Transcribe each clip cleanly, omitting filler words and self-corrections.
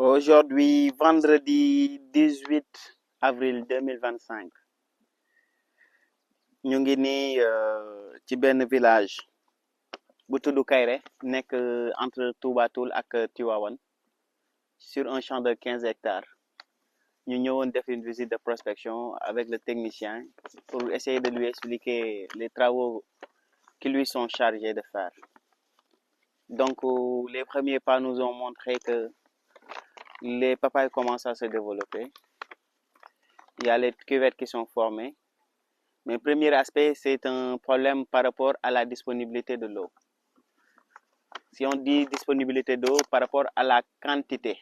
Aujourd'hui, vendredi 18 avril 2025, ñu ngi nii ci benn village bu tudd Kairé nekk entre Touba Toul ak Tivaouane sur un champ de 15 hectares. Ñu ñëwoon def une visite de prospection avec le technicien pour essayer de lui expliquer les travaux qui lui sont chargés de faire. Donc, les premiers pas nous ont montré que les papayes commencent à se développer. Il y a les cuvettes qui sont formées. Mais le premier aspect, c'est un problème par rapport à la disponibilité de l'eau. Si on dit disponibilité d'eau par rapport à la quantité,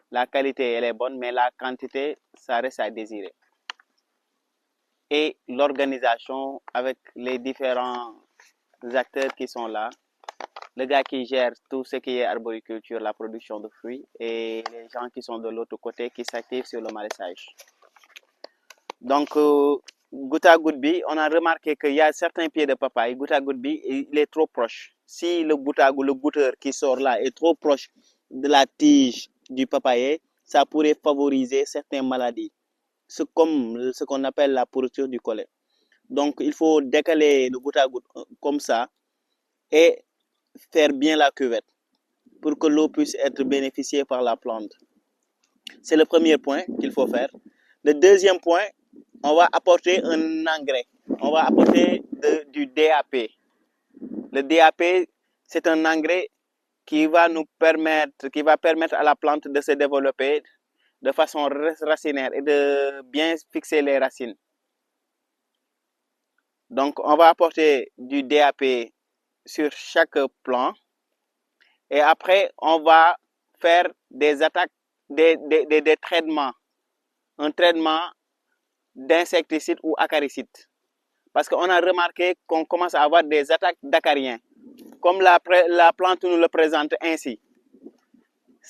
la qualité, elle est bonne, mais la quantité, ça reste à désirer. Et l'organisation avec les différents acteurs qui sont là, le gars qui gère tout ce qui est arboriculture, la production de fruits, et les gens qui sont de l'autre côté qui s'activent sur le maraîchage. Donc, goutte à goutte bi, on a remarqué qu'il y a certains pieds de papaye, goutte à goutte bi, il est trop proche. Si le goutte à goutte, le goutteur qui sort là est trop proche de la tige du papayer, ça pourrait favoriser certaines maladies. C'est comme ce qu'on appelle la pourriture du collet. Donc, il faut décaler le goutte à goutte comme ça et faire bien la cuvette pour que l'eau puisse être bénéficiée par la plante. C'est le premier point qu'il faut faire. Le deuxième point, on va apporter un engrais. On va apporter du DAP. Le DAP, c'est un engrais qui va permettre à la plante de se développer de façon racinaire et de bien fixer les racines. Donc, on va apporter du DAP sur chaque plant et après, on va faire des attaques, des traitements. Un traitement d'insecticides ou acaricides. Parce qu'on a remarqué qu'on commence à avoir des attaques d'acariens, comme la plante nous le présente ainsi.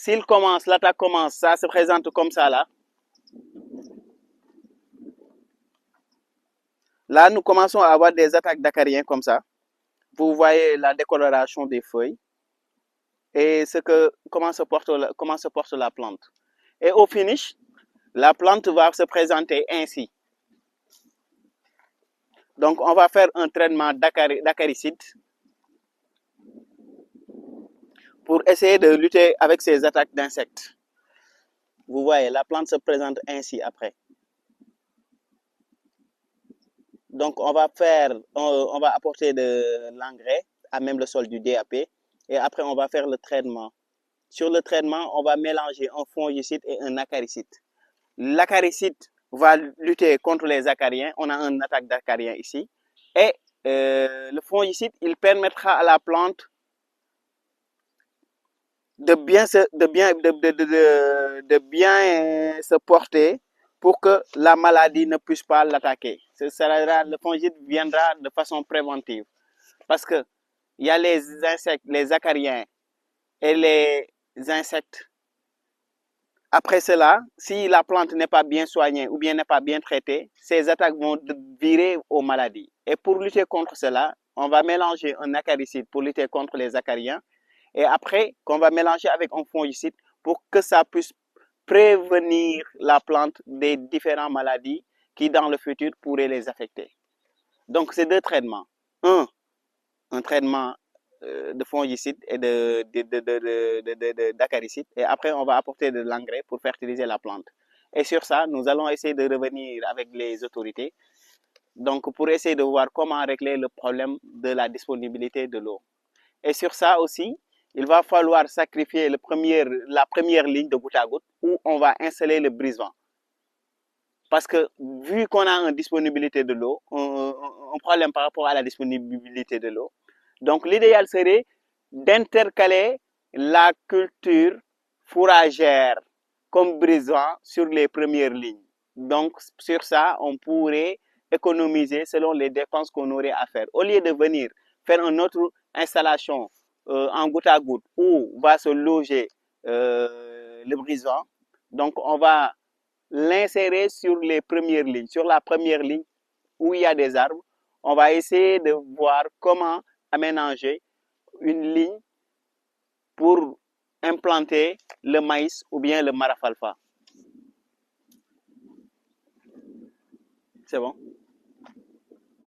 L'attaque commence, ça se présente comme ça là. Là, nous commençons à avoir des attaques d'acariens comme ça. Vous voyez la décoloration des feuilles et comment se porte la plante. Et au finish, la plante va se présenter ainsi. Donc, on va faire un traitement d'acaricide pour essayer de lutter avec ces attaques d'insectes. Vous voyez, la plante se présente ainsi après. Donc, on va apporter de l'engrais à même le sol du DAP et après, on va faire le traitement. Sur le traitement, on va mélanger un fongicide et un acaricide. L'acaricide va lutter contre les acariens. On a une attaque d'acariens ici. Et le fongicide, il permettra à la plante de bien se porter pour que la maladie ne puisse pas l'attaquer. Le fongicide viendra de façon préventive. Parce que il y a les insectes, les acariens et les insectes. Après cela, si la plante n'est pas bien soignée ou bien n'est pas bien traitée, ces attaques vont virer aux maladies. Et pour lutter contre cela, on va mélanger un acaricide pour lutter contre les acariens et après qu'on va mélanger avec un fongicide pour que ça puisse prévenir la plante des différentes maladies qui dans le futur pourraient les affecter. Donc c'est deux traitements. Un traitement de fongicide et d'acaricide et après on va apporter de l'engrais pour fertiliser la plante. Et sur ça, nous allons essayer de revenir avec les autorités donc pour essayer de voir comment régler le problème de la disponibilité de l'eau. Et sur ça aussi, il va falloir sacrifier la première ligne de goutte à goutte où on va installer le brise-vent. Parce que vu qu'on a une disponibilité de l'eau, un problème par rapport à la disponibilité de l'eau, donc l'idéal serait d'intercaler la culture fourragère comme brise-vent sur les premières lignes. Donc sur ça, on pourrait économiser selon les dépenses qu'on aurait à faire. Au lieu de venir faire une autre installation en goutte à goutte où va se loger le brise-vent, donc on va l'insérer sur les premières lignes. Sur la première ligne où il y a des arbres, on va essayer de voir comment aménager une ligne pour implanter le maïs ou bien le marafalfa. C'est bon?